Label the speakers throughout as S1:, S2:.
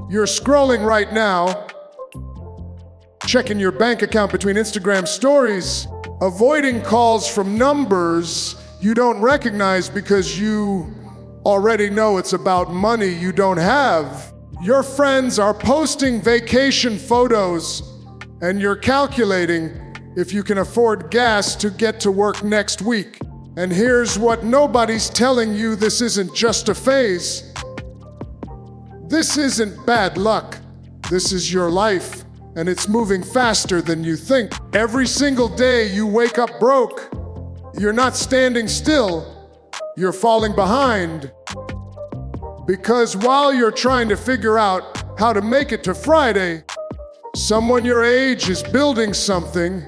S1: You're scrolling right now, checking your bank account between Instagram stories, avoiding calls from numbers you don't recognize because you already know it's about money you don't have. Your friends are posting vacation photos, and you're calculating if you can afford gas to get to work next week. And here's what nobody's telling you: this isn't just a phase. This isn't bad luck. This is your life, and it's moving faster than you think. Every single day you wake up broke. You're not standing still. You're falling behind. Because while you're trying to figure out how to make it to Friday, someone your age is building something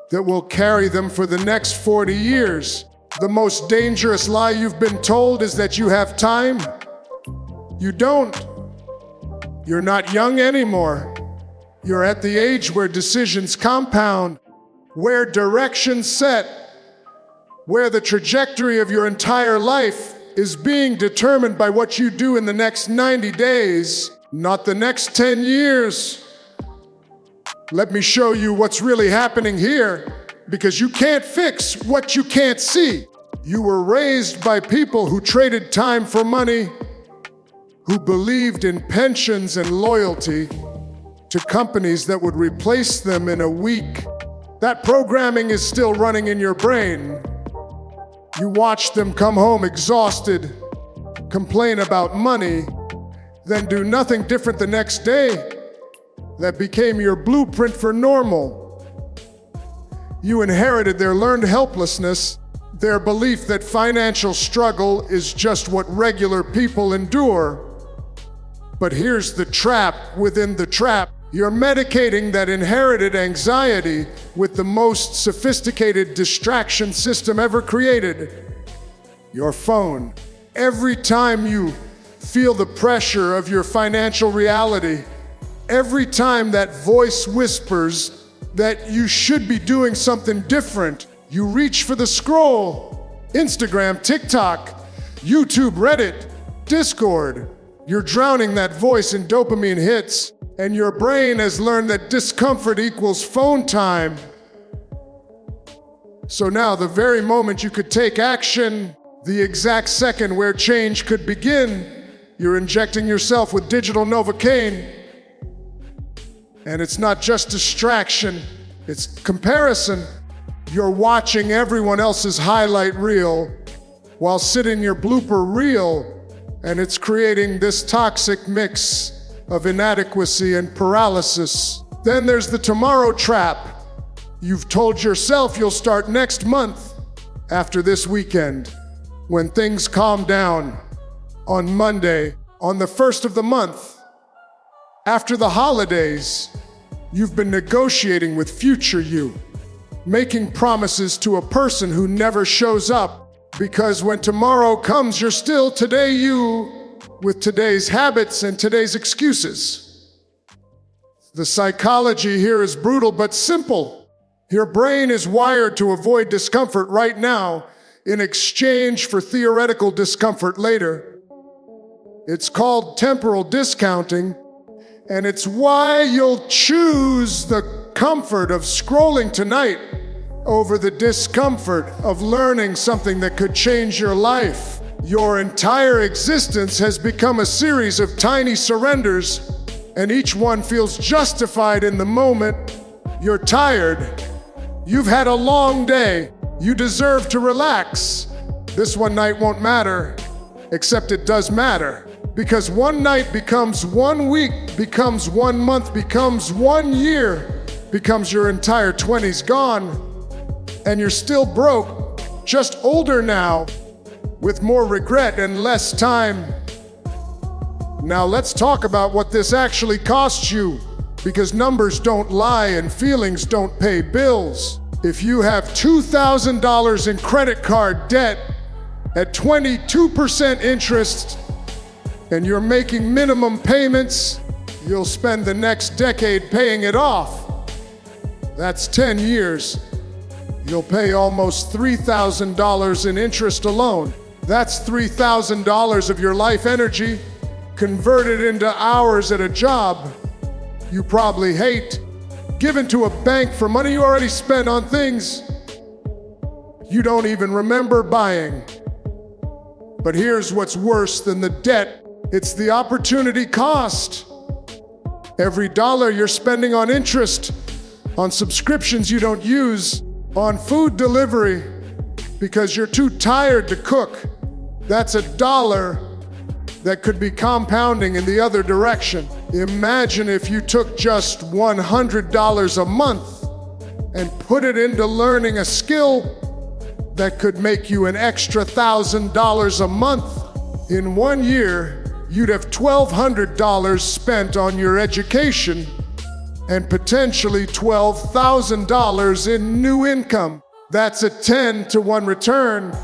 S1: that will carry them for the next 40 years. The most dangerous lie you've been told is that you have time. You don't. You're not young anymore. You're at the age where decisions compound, where directions set, where the trajectory of your entire life is being determined by what you do in the next 90 days, not the next 10 years. Let me show you what's really happening here, because you can't fix what you can't see. You were raised by people who traded time for money, who believed in pensions and loyalty to companies that would replace them in a week. That programming is still running in your brain. You watch them come home exhausted, complain about money, then do nothing different the next day. That became your blueprint for normal. You inherited their learned helplessness, their belief that financial struggle is just what regular people endure. But here's the trap within the trap. You're medicating that inherited anxiety with the most sophisticated distraction system ever created: your phone. Every time you feel the pressure of your financial reality, every time that voice whispers that you should be doing something different, you reach for the scroll. Instagram, TikTok, YouTube, Reddit, Discord. You're drowning that voice in dopamine hits, and your brain has learned that discomfort equals phone time. So now, the very moment you could take action, the exact second where change could begin, you're injecting yourself with digital Novocaine. And it's not just distraction, it's comparison. You're watching everyone else's highlight reel while sitting your blooper reel, and it's creating this toxic mix of inadequacy and paralysis. Then there's the tomorrow trap. You've told yourself you'll start next month, after this weekend, when things calm down, on Monday, on the 1st of the month. After the holidays, you've been negotiating with future you, making promises to a person who never shows up, because when tomorrow comes, you're still today you, with today's habits and today's excuses. The psychology here is brutal but simple. Your brain is wired to avoid discomfort right now in exchange for theoretical discomfort later. It's called temporal discounting, and it's why you'll choose the comfort of scrolling tonight over the discomfort of learning something that could change your life. Your entire existence has become a series of tiny surrenders, and each one feels justified in the moment. You're tired. You've had a long day. You deserve to relax. This one night won't matter, except it does matter. Because one night becomes 1 week, becomes 1 month, becomes 1 year, becomes your entire 20s gone. And you're still broke, just older now, with more regret and less time. Now let's talk about what this actually costs you, because numbers don't lie and feelings don't pay bills. If you have $2,000 in credit card debt at 22% interest, and you're making minimum payments, you'll spend the next decade paying it off. That's 10 years. You'll pay almost $3,000 in interest alone. That's $3,000 of your life energy converted into hours at a job you probably hate, given to a bank for money you already spent on things you don't even remember buying. But here's what's worse than the debt. It's the opportunity cost. Every dollar you're spending on interest, on subscriptions you don't use, on food delivery because you're too tired to cook, that's a dollar that could be compounding in the other direction. Imagine if you took just $100 a month and put it into learning a skill that could make you an extra $1,000 a month. In 1 year, you'd have $1,200 spent on your education and potentially $12,000 in new income. That's a 10-to-1 return,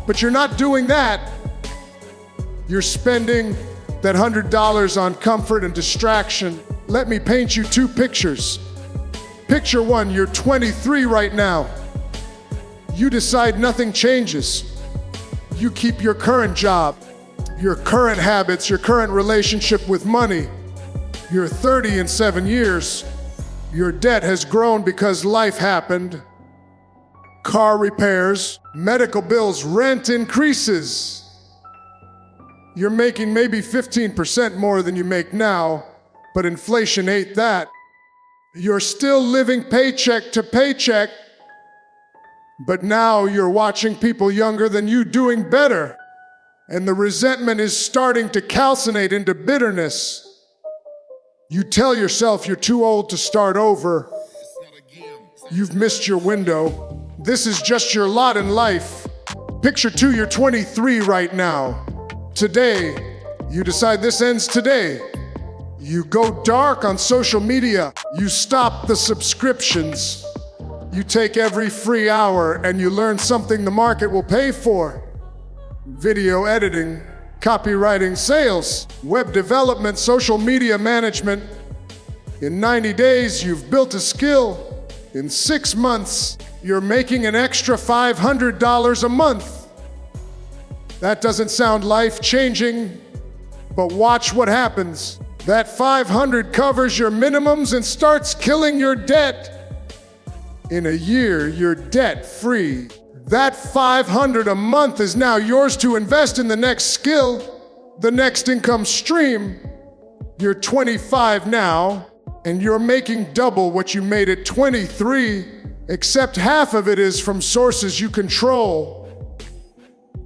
S1: but you're not doing that. You're spending that $100 on comfort and distraction. Let me paint you two pictures. Picture one, you're 23 right now. You decide nothing changes. You keep your current job, your current habits, your current relationship with money. You're 30 in 7 years. Your debt has grown because life happened. Car repairs, medical bills, rent increases. You're making maybe 15% more than you make now, but inflation ate that. You're still living paycheck to paycheck, but now you're watching people younger than you doing better, and the resentment is starting to calcinate into bitterness. You tell yourself you're too old to start over. You've missed your window. This is just your lot in life. Picture two, you're 23 right now. Today, you decide this ends today. You go dark on social media. You stop the subscriptions. You take every free hour and you learn something the market will pay for. Video editing, copywriting, sales, web development, social media management. In 90 days, you've built a skill. In 6 months, you're making an extra $500 a month. That doesn't sound life-changing, but watch what happens. That $500 covers your minimums and starts killing your debt. In a year, you're debt-free. That $500 a month is now yours to invest in the next skill, the next income stream. You're 25 now, and you're making double what you made at 23, except half of it is from sources you control.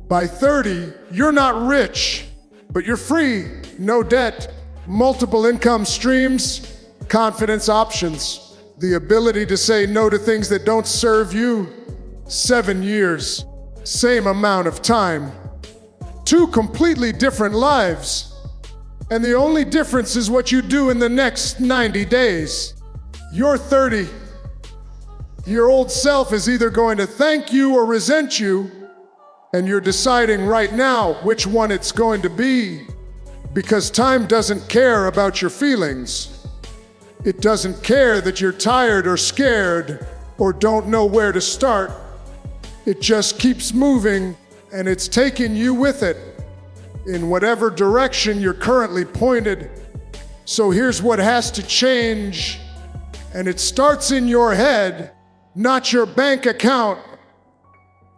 S1: By 30, you're not rich, but you're free, no debt, multiple income streams, confidence options, the ability to say no to things that don't serve you. 7 years, same amount of time. 2 completely different lives. And the only difference is what you do in the next 90 days. You're 30. Your old self is either going to thank you or resent you, and you're deciding right now which one it's going to be, because time doesn't care about your feelings. It doesn't care that you're tired or scared or don't know where to start. It just keeps moving, and it's taking you with it in whatever direction you're currently pointed. So here's what has to change, and it starts in your head, not your bank account.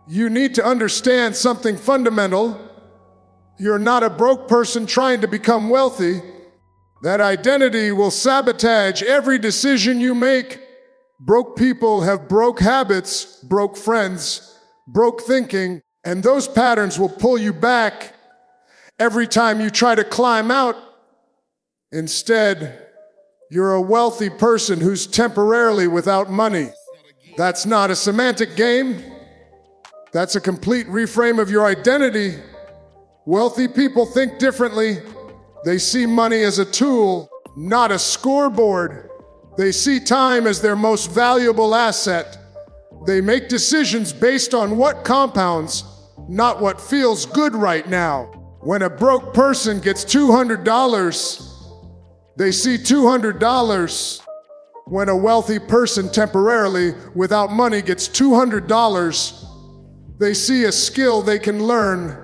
S1: You need to understand something fundamental. You're not a broke person trying to become wealthy. That identity will sabotage every decision you make. Broke people have broke habits, broke friends, broke thinking, and those patterns will pull you back every time you try to climb out. Instead, you're a wealthy person who's temporarily without money. That's not a semantic game. That's a complete reframe of your identity. Wealthy people think differently. They see money as a tool, not a scoreboard. They see time as their most valuable asset. They make decisions based on what compounds, not what feels good right now. When a broke person gets $200, they see $200. When a wealthy person temporarily, without money, gets $200, they see a skill they can learn,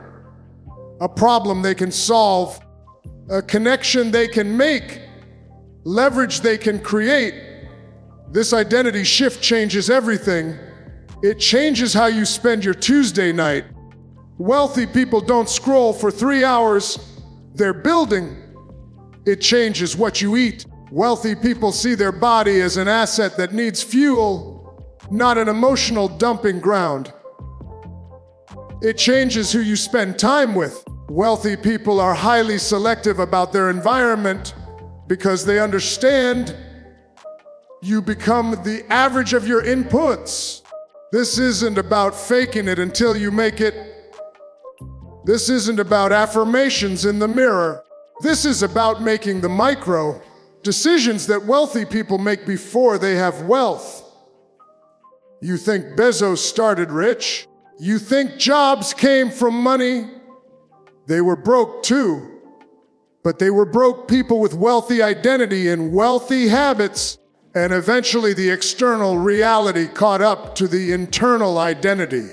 S1: a problem they can solve, a connection they can make, leverage they can create. This identity shift changes everything. It changes how you spend your Tuesday night. Wealthy people don't scroll for 3 hours, they're building. It changes what you eat. Wealthy people see their body as an asset that needs fuel, not an emotional dumping ground. It changes who you spend time with. Wealthy people are highly selective about their environment because they understand you become the average of your inputs. This isn't about faking it until you make it. This isn't about affirmations in the mirror. This is about making the micro decisions that wealthy people make before they have wealth. You think Bezos started rich? You think Jobs came from money? They were broke too. But they were broke people with wealthy identity and wealthy habits, and eventually the external reality caught up to the internal identity.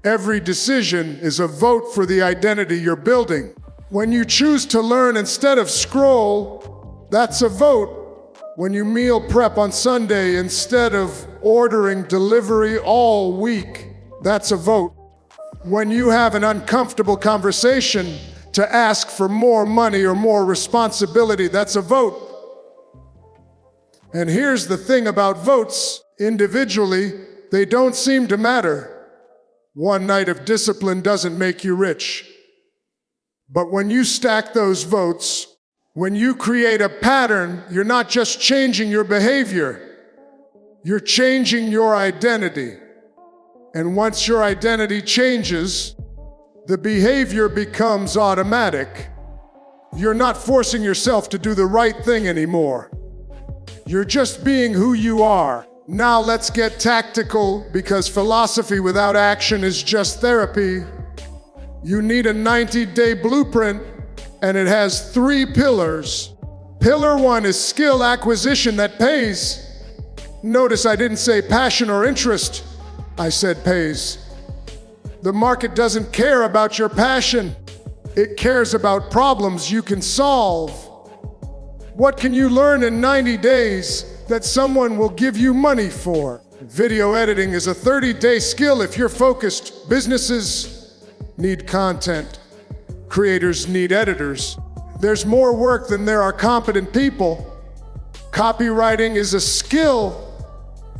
S1: Every decision is a vote for the identity you're building. When you choose to learn instead of scroll, that's a vote. When you meal prep on Sunday instead of ordering delivery all week, that's a vote. When you have an uncomfortable conversation to ask for more money or more responsibility, that's a vote. And here's the thing about votes: individually, they don't seem to matter. One night of discipline doesn't make you rich. But when you stack those votes, when you create a pattern, you're not just changing your behavior, you're changing your identity. And once your identity changes, the behavior becomes automatic. You're not forcing yourself to do the right thing anymore. You're just being who you are. Now let's get tactical, because philosophy without action is just therapy. You need a 90-day blueprint, and it has 3 pillars. Pillar 1 is skill acquisition that pays. Notice I didn't say passion or interest, I said pays. The market doesn't care about your passion. It cares about problems you can solve. What can you learn in 90 days that someone will give you money for? Video editing is a 30-day skill if you're focused. Businesses need content. Creators need editors. There's more work than there are competent people. Copywriting is a skill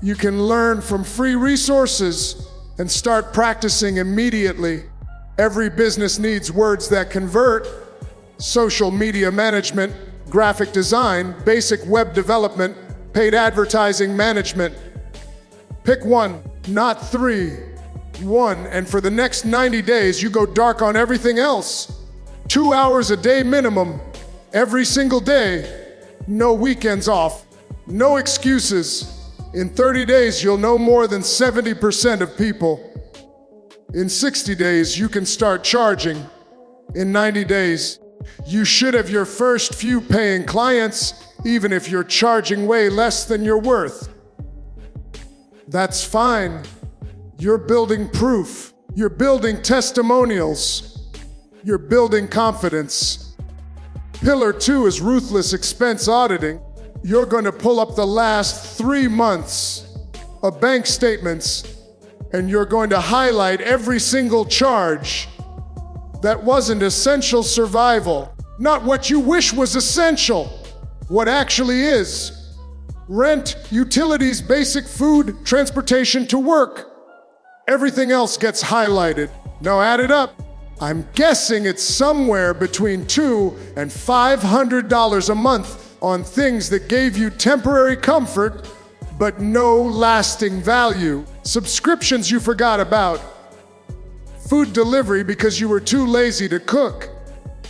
S1: you can learn from free resources and start practicing immediately. Every business needs words that convert. Social media management, graphic design, basic web development, paid advertising management. Pick one, not 3. One, and for the next 90 days, you go dark on everything else. 2 hours a day minimum, every single day. No weekends off, no excuses. In 30 days, you'll know more than 70% of people. In 60 days, you can start charging. In 90 days, you should have your first few paying clients, even if you're charging way less than you're worth. That's fine. You're building proof. You're building testimonials. You're building confidence. Pillar 2 is ruthless expense auditing. You're going to pull up the last 3 months of bank statements, and you're going to highlight every single charge that wasn't essential survival. Not what you wish was essential, what actually is. Rent, utilities, basic food, transportation to work. Everything else gets highlighted. Now add it up. I'm guessing it's somewhere between $200 and $500 a month on things that gave you temporary comfort, but no lasting value. Subscriptions you forgot about. Food delivery because you were too lazy to cook.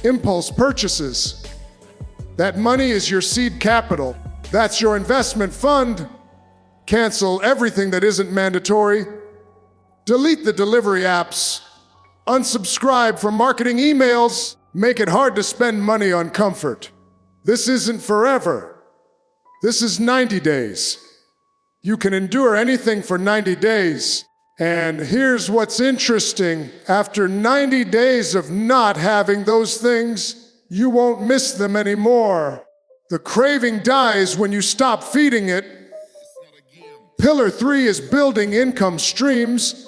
S1: Impulse purchases. That money is your seed capital. That's your investment fund. Cancel everything that isn't mandatory. Delete the delivery apps. Unsubscribe from marketing emails. Make it hard to spend money on comfort. This isn't forever. This is 90 days. You can endure anything for 90 days. And here's what's interesting. After 90 days of not having those things, you won't miss them anymore. The craving dies when you stop feeding it. Pillar 3 is building income streams.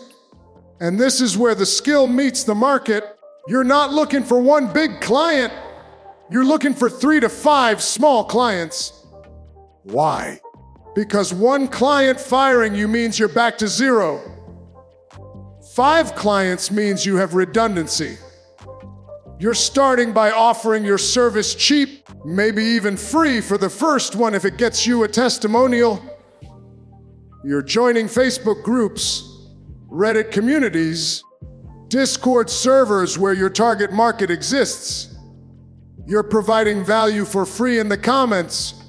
S1: And this is where the skill meets the market. You're not looking for one big client. You're looking for 3 to 5 small clients. Why? Because one client firing you means you're back to zero. 5 clients means you have redundancy. You're starting by offering your service cheap, maybe even free for the first one if it gets you a testimonial. You're joining Facebook groups, Reddit communities, Discord servers where your target market exists. You're providing value for free in the comments.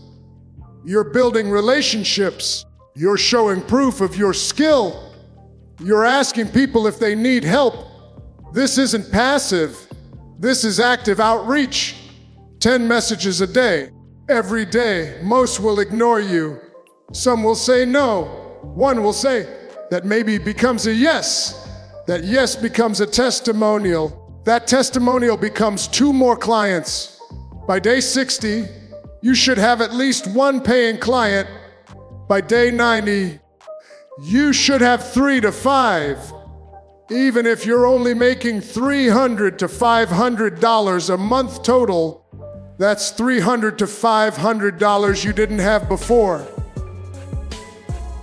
S1: You're building relationships. You're showing proof of your skill. You're asking people if they need help. This isn't passive. This is active outreach. 10 messages a day, every day. Most will ignore you. Some will say no. One will say that maybe becomes a yes. That yes becomes a testimonial. That testimonial becomes 2 more clients. By day 60, you should have at least 1 paying client. By day 90, you should have 3 to 5. Even if you're only making $300 to $500 a month total, that's $300 to $500 you didn't have before.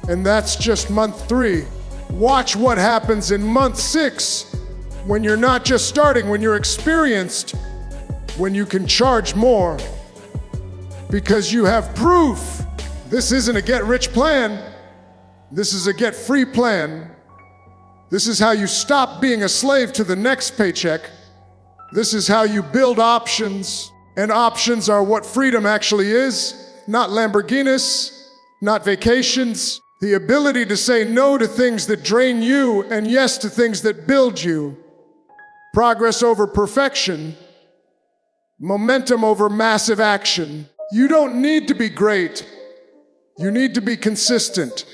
S1: And that's just month 3. Watch what happens in month 6, when you're not just starting, when you're experienced, when you can charge more. Because you have proof. This isn't a get-rich plan. This is a get-free plan. This is how you stop being a slave to the next paycheck. This is how you build options. And options are what freedom actually is. Not Lamborghinis, not vacations. The ability to say no to things that drain you and yes to things that build you. Progress over perfection. Momentum over massive action. You don't need to be great. You need to be consistent.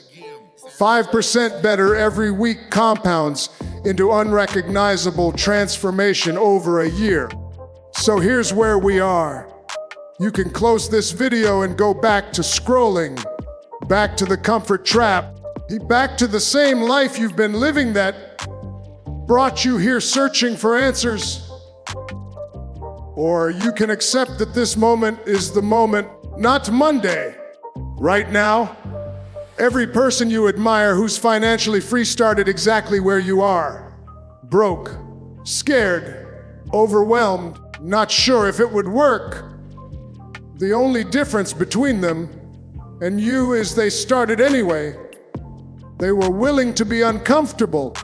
S1: 5% better every week compounds into unrecognizable transformation over a year. So here's where we are. You can close this video and go back to scrolling, back to the comfort trap, back to the same life you've been living that brought you here searching for answers. Or you can accept that this moment is the moment, not Monday. Right now, every person you admire who's financially free started exactly where you are. Broke, scared, overwhelmed, not sure if it would work. The only difference between them and you is they started anyway. They were willing to be uncomfortable.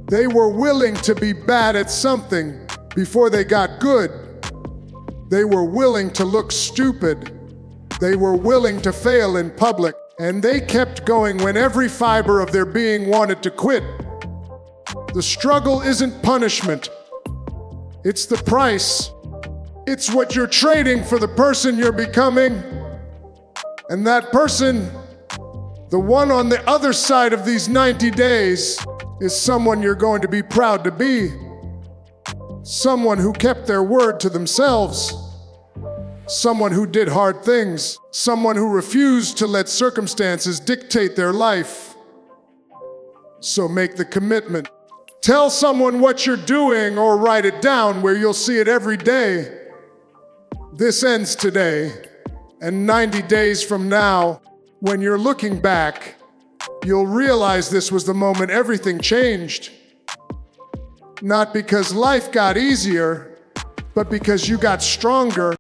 S1: They were willing to be bad at something before they got good. They were willing to look stupid. They were willing to fail in public. And they kept going when every fiber of their being wanted to quit. The struggle isn't punishment. It's the price. It's what you're trading for the person you're becoming. And that person, the one on the other side of these 90 days, is someone you're going to be proud to be. Someone who kept their word to themselves. Someone who did hard things. Someone who refused to let circumstances dictate their life. So make the commitment. Tell someone what you're doing or write it down where you'll see it every day. This ends today, and 90 days from now, when you're looking back, you'll realize this was the moment everything changed. Not because life got easier, but because you got stronger.